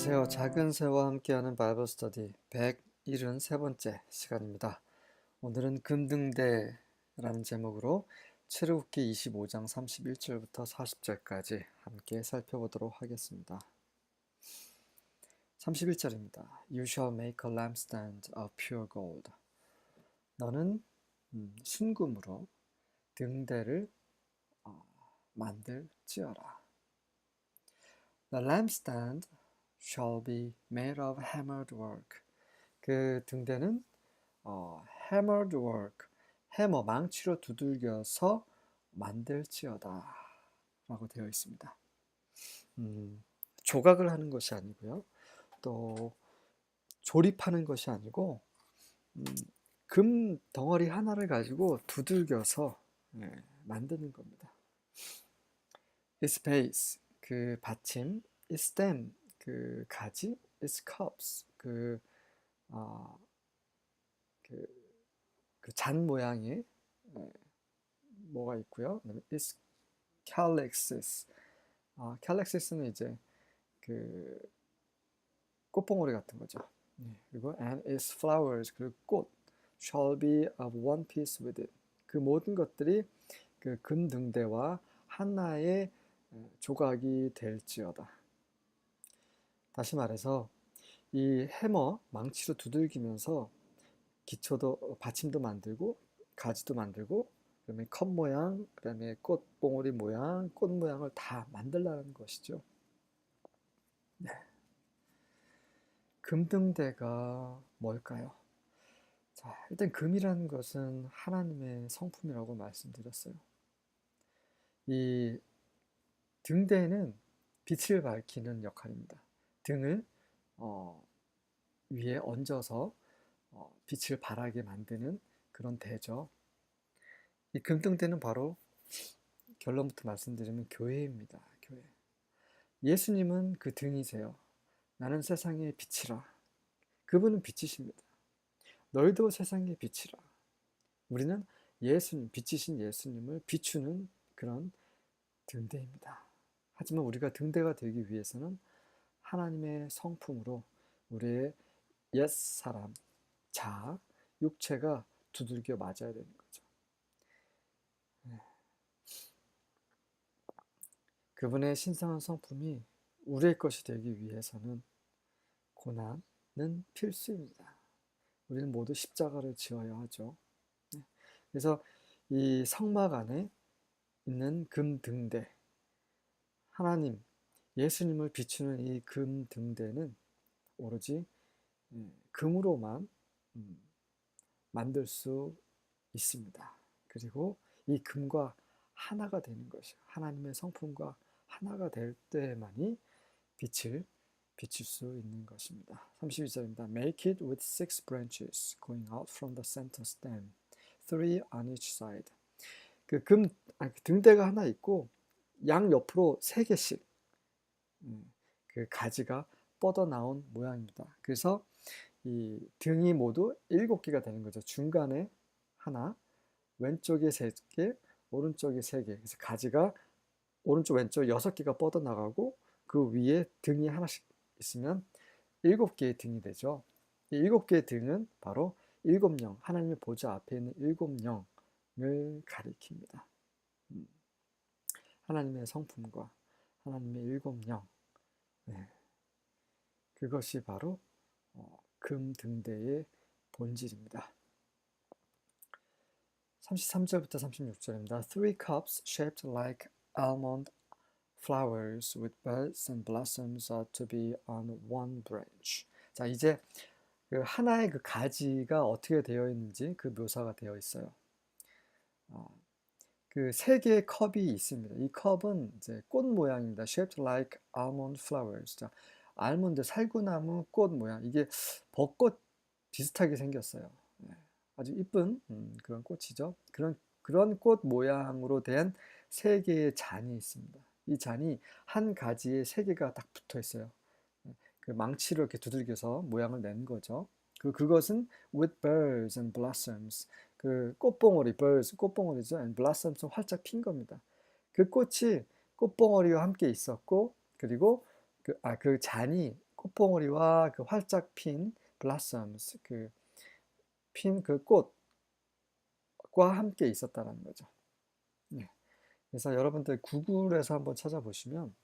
안녕하세요. 작은 새와 함께하는 바이블 스터디 173번째 시간입니다. 오늘은 금등대라는 제목으로 출애굽기 25장 31절부터 40절까지 함께 살펴보도록 하겠습니다. 31절입니다. You shall make a lampstand of pure gold. 너는 순금으로 등대를 만들지어라. The lampstand shall be made of hammered work. 그 등대는 hammered work, 해머, 망치로 두들겨서 만들지어다 라고 되어 있습니다. 조각을 하는 것이 아니고요. 또 조립하는 것이 아니고 금 덩어리 하나를 가지고 두들겨서 만드는 겁니다. Its base, 그 받침, its stem, 그 가지, its cups, 잔 모양의 뭐가 있고요. its calyxes, calyxes는 이제 그 꽃봉오리 같은 거죠. 그리고 and its flowers, 그 꽃, shall be of one piece with it. 그 모든 것들이 그 금등대와 하나의 조각이 될지어다. 다시 말해서 이 해머, 망치로 두들기면서 기초도 받침도 만들고 가지도 만들고 그다음에 컵 모양, 그다음에 꽃봉오리 모양, 꽃 모양을 다 만들라는 것이죠. 네. 금등대가 뭘까요? 자, 일단 금이라는 것은 하나님의 성품이라고 말씀드렸어요. 이 등대는 빛을 밝히는 역할입니다. 등을 위에 얹어서 빛을 발하게 만드는 그런 대죠. 이 금등대는 바로 결론부터 말씀드리면 교회입니다. 교회. 예수님은 그 등이세요. 나는 세상의 빛이라. 그분은 빛이십니다. 너희도 세상의 빛이라. 우리는 예수님, 빛이신 예수님을 비추는 그런 등대입니다. 하지만 우리가 등대가 되기 위해서는 하나님의 성품으로 우리의 옛사람, 자, 육체가 두들겨 맞아야 되는 거죠. 그분의 신성한 성품이 우리의 것이 되기 위해서는 고난은 필수입니다. 우리는 모두 십자가를 지어야 하죠. 그래서 이 성막 안에 있는 금등대, 하나님, 예수님을 비추는 이 금등대는 오로지 금으로만 만들 수 있습니다. 그리고 이 금과 하나가 되는 것이요. 하나님의 성품과 하나가 될 때만이 빛을 비출 수 있는 것입니다. 32절입니다. Make it with 6 branches going out from the center stem, 3 on each side. 그 등대가 하나 있고 양 옆으로 3개씩 그 가지가 뻗어나온 모양입니다. 그래서 이 등이 모두 7개가 되는 거죠. 중간에 하나, 왼쪽에 3개, 오른쪽에 3개. 그래서 가지가 오른쪽 왼쪽 6개가 뻗어나가고 그 위에 등이 하나씩 있으면 7개의 등이 되죠. 이 7개의 등은 바로 7영, 하나님의 보좌 앞에 있는 7영을 가리킵니다. 하나님의 성품과 하나님의 7영, 그것이 바로 금등대의 본질입니다. 33절부터 36절입니다. Three cups shaped like almond flowers with buds and blossoms are to be on one branch. 자, 이제 그 하나의 그 가지가 어떻게 되어 있는지 그 묘사가 되어 있어요. 그 3개의 컵이 있습니다. 이 컵은 이제 꽃 모양입니다. Shaped like almond flowers. 자, 알몬드, 살구나무 꽃 모양. 이게 벚꽃 비슷하게 생겼어요. 아주 이쁜 그런 꽃이죠. 그런 꽃 모양으로 된 3개의 잔이 있습니다. 이 잔이 한 가지에 3개가 딱 붙어 있어요. 그 망치로 이렇게 두들겨서 모양을 낸 거죠. 그것은 with birds and blossoms. 그 꽃봉오리, birds, 꽃봉오리죠. and blossoms은 활짝 핀 겁니다. 그 꽃이 꽃봉오리와 함께 있었고, 그리고 그 잔이 꽃봉오리와 그 활짝 핀 blossoms, 그 핀 그 꽃과 함께 있었다는 거죠. 네. 그래서 여러분들 구글에서 한번 찾아보시면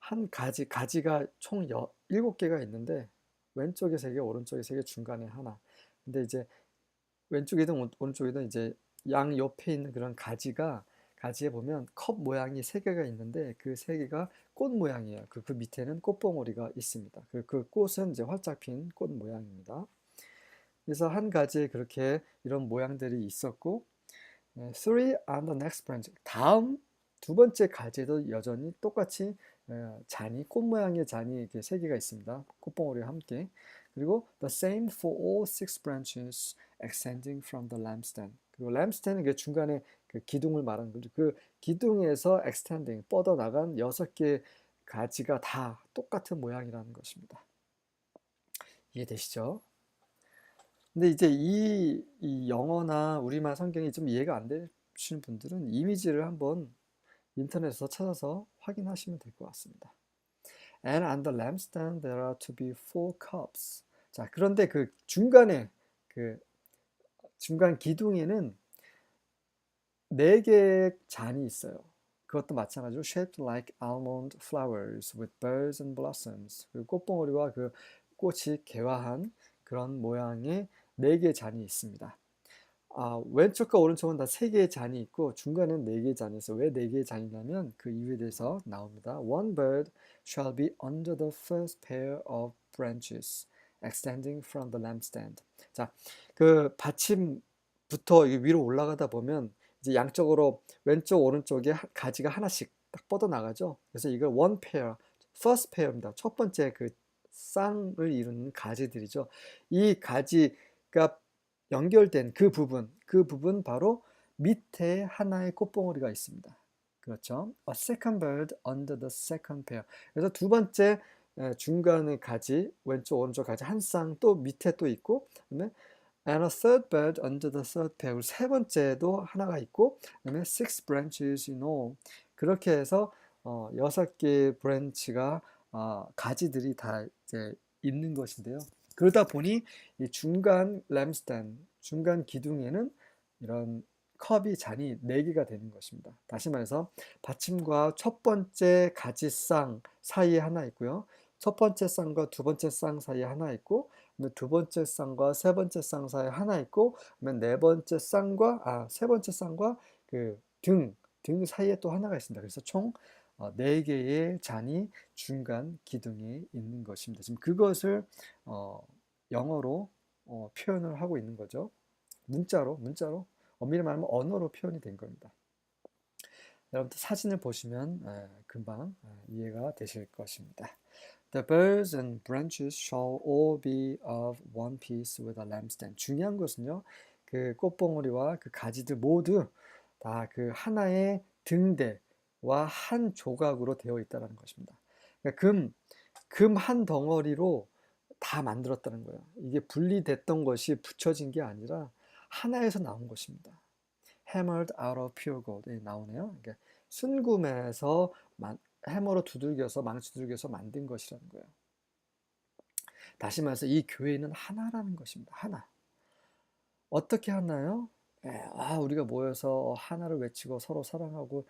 한 가지가 총 7개가 있는데 왼쪽에 3개, 오른쪽에 3개, 중간에 하나. 근데 이제 왼쪽이든 오른쪽이든 이제 양 옆에 있는 그런 가지에 보면 컵 모양이 3개가 있는데 그 3개가 꽃 모양이에요. 그 밑에는 꽃봉오리가 있습니다. 그 꽃은 이제 활짝 핀 꽃 모양입니다. 그래서 한 가지에 그렇게 이런 모양들이 있었고, three on the next branch. 다음 두 번째 가지에도 여전히 똑같이 꽃 모양의 잔이 이렇게 3개가 있습니다. 꽃봉오리와 함께. 그리고 the same for all 6 branches extending from the lampstand. 그리고 lampstand은 그 중간에 그 기둥을 말하는 거죠. 그 기둥에서 extending, 뻗어나간 6개 가지가 다 똑같은 모양이라는 것입니다. 이해되시죠? 근데 이제 이 영어나 우리말 성경이 좀 이해가 안 되시는 분들은 이미지를 한번 인터넷에서 찾아서 확인하시면 될 것 같습니다. And on the lampstand there are to be 4 cups. 자, 그런데 그 중간 기둥에는 4개의 잔이 있어요. 그것도 마찬가지로 shaped like almond flowers with birds and blossoms. 그 꽃봉오리와 그 꽃이 개화한 그런 모양의 4개의 잔이 있습니다. 왼쪽과 오른쪽은 다 3개의 잔이 있고 중간에는 4개의 잔이 있어요. 왜 4개의 잔이냐면 그 이유에 대해서 나옵니다. One bird shall be under the first pair of branches extending from the lampstand. 자, 그 받침부터 위로 올라가다 보면 이제 양쪽으로 왼쪽 오른쪽에 가지가 하나씩 딱 뻗어 나가죠. 그래서 이걸 one pair, first pair입니다. 첫 번째 그 쌍을 이루는 가지들이죠. 이 가지가 연결된 그 부분 바로 밑에 하나의 꽃봉오리가 있습니다. 그렇죠? A second bird under the second pair. 그래서 두 번째 중간의 가지, 왼쪽 오른쪽 가지 한 쌍 또 밑에 또 있고, 그다음에 and a third bird under the third pair. 세 번째도 하나가 있고, 그다음에 6 branches in all. 그렇게 해서 6개의 브랜치가 가지들이 다 이제 있는 것인데요. 그러다 보니 이 중간 램스탄, 중간 기둥에는 이런 잔이 4개가 되는 것입니다. 다시 말해서 받침과 첫 번째 가지쌍 사이에 하나 있고요. 첫 번째 쌍과 두 번째 쌍 사이에 하나 있고, 두 번째 쌍과 세 번째 쌍 사이에 하나 있고, 세 번째 쌍과 그 등 사이에 또 하나가 있습니다. 그래서 총 4개의 잔이 중간 기둥에 있는 것입니다. 지금 그것을 영어로 표현을 하고 있는 거죠. 문자로 엄밀히 말하면 언어로 표현이 된 겁니다. 여러분들 사진을 보시면 금방 이해가 되실 것입니다. The birds and branches shall all be of one piece with a lampstand. 중요한 것은요, 그 꽃봉오리와 그 가지들 모두 다 그 하나의 등대와 한 조각으로 되어 있다는 것입니다. 그러니까 금 한 덩어리로 다 만들었다는 거예요. 이게 분리됐던 것이 붙여진 게 아니라 하나에서 나온 것입니다. Hammered out of pure gold에 나오네요. 그러니까 순금에서 해머로 망치 두들겨서 만든 것이라는 거예요. 다시 말해서 이 교회는 하나라는 것입니다. 하나. 어떻게 하나요? 우리가 모여서 하나를 외치고 서로 사랑하고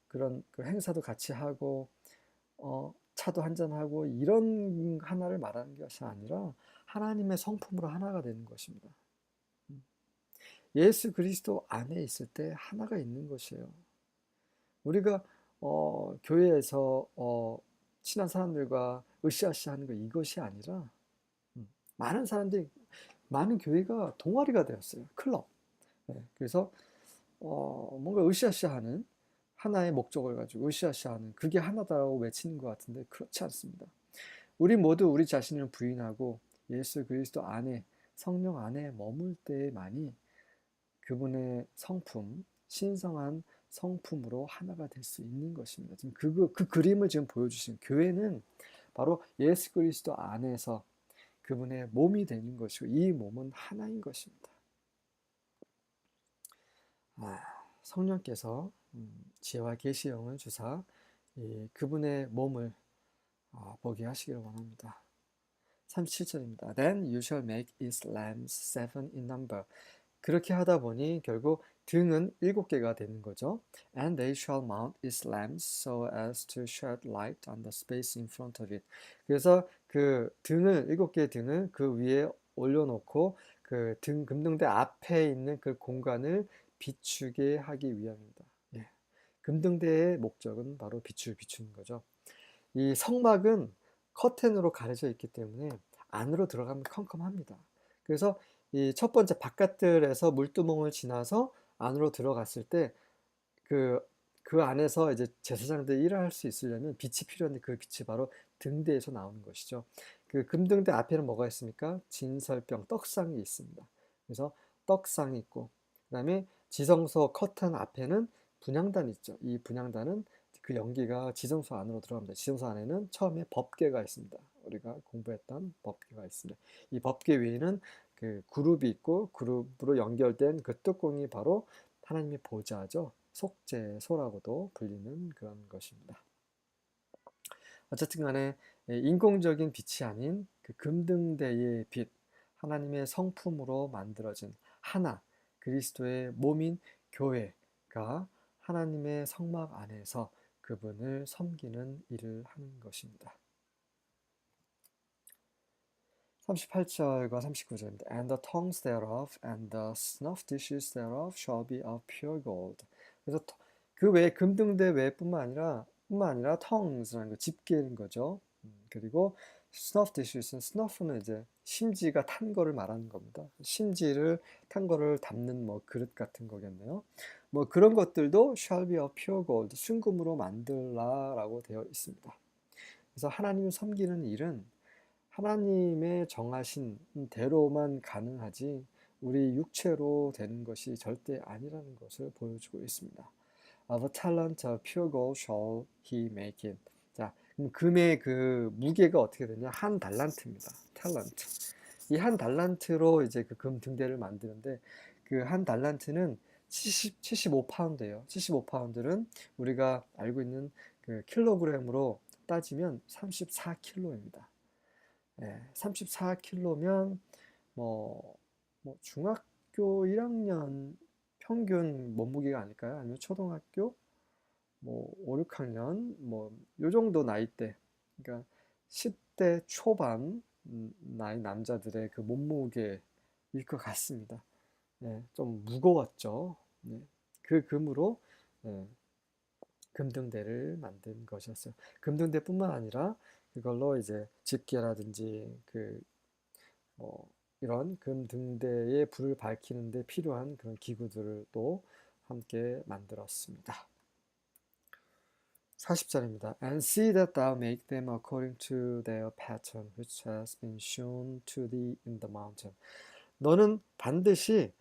그런 그 행사도 같이 하고 차도 한잔하고 이런 하나를 말하는 것이 아니라 하나님의 성품으로 하나가 되는 것입니다. 예수 그리스도 안에 있을 때 하나가 있는 것이에요. 우리가 교회에서 친한 사람들과 으쌰으쌰 하는 거 이것이 아니라 많은 교회가 동아리가 되었어요. 클럽. 네, 그래서 뭔가 으쌰으쌰하는 하나의 목적을 가지고 으쌰으쌰하는 그게 하나다라고 외치는 것 같은데 그렇지 않습니다. 우리 모두 우리 자신을 부인하고 예수 그리스도 안에 성령 안에 머물 때만이 그분의 성품, 신성한 성품으로 하나가 될 수 있는 것입니다. 지금 그 그림을 지금 보여주신 교회는 바로 예수 그리스도 안에서 그분의 몸이 되는 것이고 이 몸은 하나인 것입니다. 성령께서 지혜와 계시 영을 주사 그분의 몸을 보게 하시기를 원합니다. 37절입니다. Then you shall make its lambs 7 in number. 그렇게 하다 보니 결국 등은 7개가 되는 거죠. And they shall mount its lamps so as to shed light on the space in front of it. 그래서 그 등을 7개의 등을 그 위에 올려놓고 그 등 금등대 앞에 있는 그 공간을 비추게 하기 위함입니다. 예. 금등대의 목적은 바로 빛을 비추는 거죠. 이 성막은 커튼으로 가려져 있기 때문에 안으로 들어가면 컴컴합니다. 그래서 이 첫 번째 바깥들에서 물두멍을 지나서 안으로 들어갔을 때 그 안에서 이제 제사장들이 일을 할 수 있으려면 빛이 필요한데 그 빛이 바로 등대에서 나오는 것이죠. 그 금등대 앞에는 뭐가 있습니까? 진설병, 떡상이 있습니다. 그래서 떡상이 있고, 그 다음에 지성소 커튼 앞에는 분향단이 있죠. 이 분향단은 그 연기가 지성소 안으로 들어갑니다. 지성소 안에는 처음에 법궤가 있습니다. 우리가 공부했던 법궤가 있습니다. 이 법궤 위에는 그 그룹이 있고 그룹으로 연결된 그 뚜껑이 바로 하나님의 보좌죠. 속죄소라고도 불리는 그런 것입니다. 어쨌든 간에 인공적인 빛이 아닌 그 금등대의 빛, 하나님의 성품으로 만들어진 하나, 그리스도의 몸인 교회가 하나님의 성막 안에서 그분을 섬기는 일을 하는 것입니다. 38절과 39절입니다. And the tongues thereof and the snuff dishes thereof shall be of pure gold. 그래서 그 외에 금등대 외뿐만 아니라 tongues라는 거 집게인 거죠. 그리고 snuff dishes는 snuff는 이제 심지가 탄 거를 말하는 겁니다. 심지를 탄 거를 담는 뭐 그릇 같은 거겠네요. 뭐 그런 것들도 shall be of pure gold 순금으로 만들라라고 되어 있습니다. 그래서 하나님을 섬기는 일은 하나님의 정하신 대로만 가능하지 우리 육체로 되는 것이 절대 아니라는 것을 보여주고 있습니다. Of a talent of pure gold shall he make it. 자, 그럼 금의 그 무게가 어떻게 되냐? 한 달란트입니다. talent. 이 한 달란트로 이제 그 금 등대를 만드는데 그 한 달란트는 75파운드예요. 75파운드는 우리가 알고 있는 그 킬로그램으로 따지면 34kg입니다. 34kg면 뭐 중학교 1학년 평균 몸무게가 아닐까요? 아니면 초등학교 뭐 5, 6학년 뭐 요 정도 나이대, 그러니까 10대 초반 나이 남자들의 그 몸무게일 것 같습니다. 좀 무거웠죠. 그 금으로 금등대를 만든 것이었어요. 금등대뿐만 아니라 그걸로 이제 집게라든지 이런 금등대에 불을 밝히는 데 필요한 그런 기구들을 또 함께 만들었습니다. 40절입니다. And see that thou make them according to their pattern which has been shown to thee in the mountain. 너는 반드시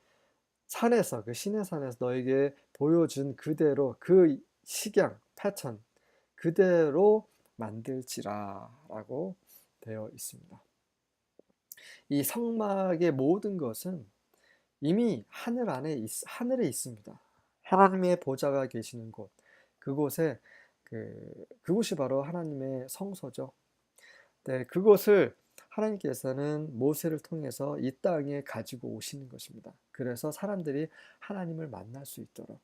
산에서, 그 신의 산에서 너에게 보여준 그대로 그 식양, 패턴 그대로 만들지라 라고 되어 있습니다. 이 성막의 모든 것은 이미 하늘에 있습니다. 하나님의 보좌가 계시는 곳, 그곳에 그곳이 바로 하나님의 성소죠. 네, 그곳을 하나님께서는 모세를 통해서 이 땅에 가지고 오시는 것입니다. 그래서 사람들이 하나님을 만날 수 있도록,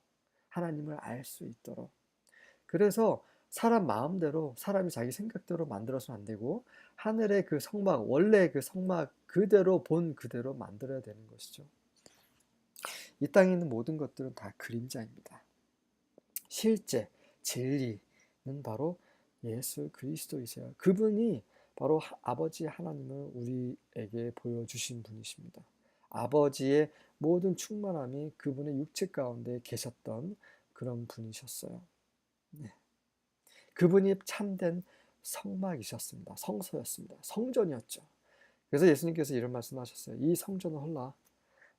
하나님을 알 수 있도록. 그래서 사람 마음대로, 사람이 자기 생각대로 만들어서는 안 되고 하늘의 그 성막, 원래 그 성막 그대로 본 그대로 만들어야 되는 것이죠. 이 땅에 있는 모든 것들은 다 그림자입니다. 실제 진리는 바로 예수 그리스도이세요. 그분이 바로 아버지 하나님을 우리에게 보여주신 분이십니다. 아버지의 모든 충만함이 그분의 육체 가운데 계셨던 그런 분이셨어요. 그분이 참된 성막이셨습니다. 성소였습니다. 성전이었죠. 그래서 예수님께서 이런 말씀하셨어요. 이 성전을 헐라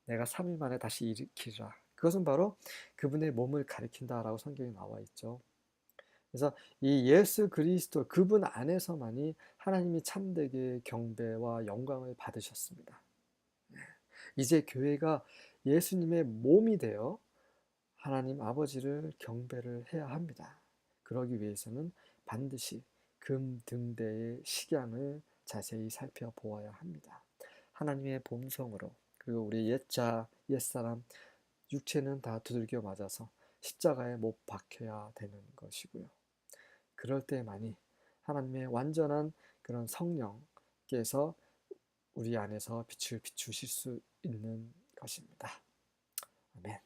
내가 3일 만에 다시 일으키리라. 그것은 바로 그분의 몸을 가리킨다라고 성경에 나와 있죠. 그래서 이 예수 그리스도 그분 안에서만이 하나님이 참되게 경배와 영광을 받으셨습니다. 이제 교회가 예수님의 몸이 되어 하나님 아버지를 경배를 해야 합니다. 그러기 위해서는 반드시 금 등대의 식양을 자세히 살펴보아야 합니다. 하나님의 본성으로, 그리고 우리 옛사람 육체는 다 두들겨 맞아서 십자가에 못 박혀야 되는 것이고요. 그럴 때만이 하나님의 완전한 그런 성령께서 우리 안에서 빛을 비추실 수 있는 것입니다. 아멘.